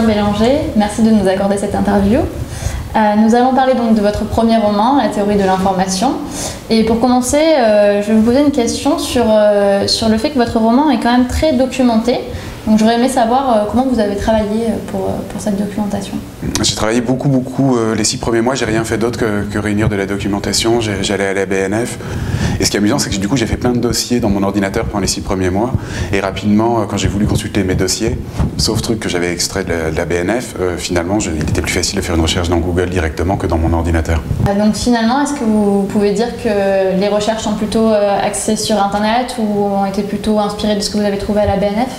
Bélanger, merci de nous accorder cette interview. Nous allons parler donc de votre premier roman, La théorie de l'information. Et pour commencer, je vais vous poser une question sur le fait que votre roman est quand même très documenté. Donc j'aurais aimé savoir comment vous avez travaillé pour cette documentation. J'ai travaillé beaucoup les 6 premiers mois, j'ai rien fait d'autre que réunir de la documentation. J'allais à la BNF. Et ce qui est amusant, c'est que du coup j'ai fait plein de dossiers dans mon ordinateur pendant les 6 premiers mois. Et rapidement, quand j'ai voulu consulter mes dossiers, sauf truc que j'avais extrait de la BNF, finalement il était plus facile de faire une recherche dans Google directement que dans mon ordinateur. Donc finalement, est-ce que vous pouvez dire que les recherches sont plutôt axées sur Internet ou ont été plutôt inspirées de ce que vous avez trouvé à la BNF ?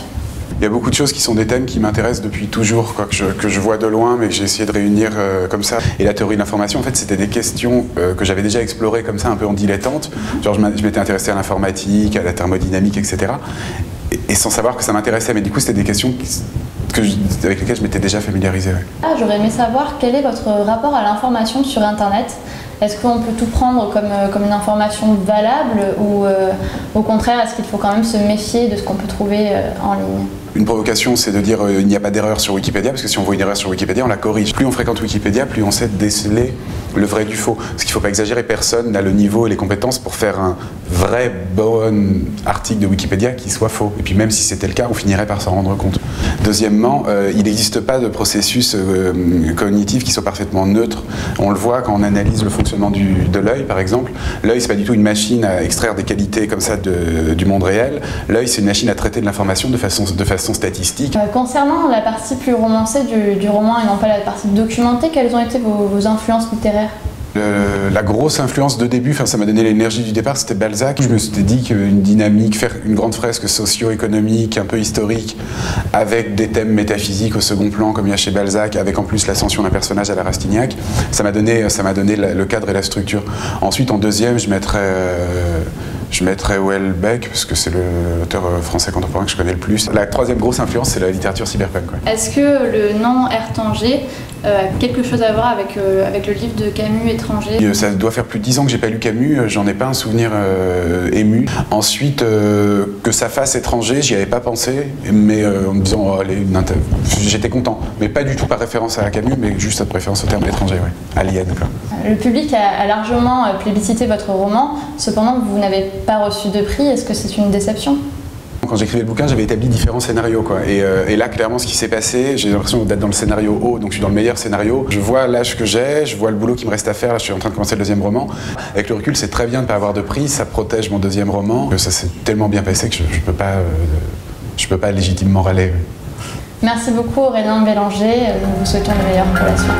Il y a beaucoup de choses qui sont des thèmes qui m'intéressent depuis toujours, quoi, que je vois de loin, mais que j'ai essayé de réunir comme ça. Et la théorie de l'information, en fait, c'était des questions que j'avais déjà explorées comme ça, un peu en dilettante. Genre, je m'étais intéressé à l'informatique, à la thermodynamique, etc. Et sans savoir que ça m'intéressait. Mais du coup, c'était des questions avec lesquelles je m'étais déjà familiarisé. Ouais. J'aurais aimé savoir quel est votre rapport à l'information sur Internet. Est-ce qu'on peut tout prendre comme une information valable ou au contraire, est-ce qu'il faut quand même se méfier de ce qu'on peut trouver en ligne ? Une provocation, c'est de dire il n'y a pas d'erreur sur Wikipédia, parce que si on voit une erreur sur Wikipédia, on la corrige. Plus on fréquente Wikipédia, plus on sait déceler le vrai du faux. Parce qu'il ne faut pas exagérer, personne n'a le niveau et les compétences pour faire un vrai bon article de Wikipédia qui soit faux. Et puis même si c'était le cas, on finirait par s'en rendre compte. Deuxièmement, il n'existe pas de processus cognitif qui soit parfaitement neutre. On le voit quand on analyse le fonctionnement de l'œil, par exemple. L'œil, c'est pas du tout une machine à extraire des qualités comme ça du monde réel. L'œil, c'est une machine à traiter de l'information de façon statistique. Concernant la partie plus romancée du roman et non pas la partie documentée, quelles ont été vos influences littéraires ? La grosse influence de début, ça m'a donné l'énergie du départ, c'était Balzac. Je me suis dit qu'une dynamique, faire une grande fresque socio-économique, un peu historique, avec des thèmes métaphysiques au second plan, comme il y a chez Balzac, avec en plus l'ascension d'un personnage à la Rastignac, ça m'a donné le cadre et la structure. Ensuite, en deuxième, je mettrais Houellebecq, parce que c'est l'auteur français contemporain que je connais le plus. La troisième grosse influence, c'est la littérature cyberpunk. Ouais. Est-ce que le nom Ertanger a quelque chose à voir avec le livre de Camus, Étranger ? Ça doit faire plus de 10 ans que j'ai pas lu Camus, j'en ai pas un souvenir ému. Ensuite, que ça fasse étranger, j'y avais pas pensé, mais en me disant, oh, allez, j'étais content. Mais pas du tout par référence à Camus, mais juste à préférence au terme étranger, ouais. Alien, quoi. Le public a largement plébiscité votre roman, cependant vous n'avez pas reçu de prix, est-ce que c'est une déception ? Quand j'écrivais le bouquin, j'avais établi différents scénarios, quoi. Et là, clairement, ce qui s'est passé, j'ai l'impression d'être dans le scénario haut, donc je suis dans le meilleur scénario. Je vois l'âge que j'ai, je vois le boulot qui me reste à faire. Là, je suis en train de commencer le deuxième roman. Avec le recul, c'est très bien de ne pas avoir de prix, ça protège mon deuxième roman. Ça s'est tellement bien passé que je peux pas légitimement râler. Merci beaucoup Aurélien Bélanger, nous vous souhaitons le meilleur pour la suite.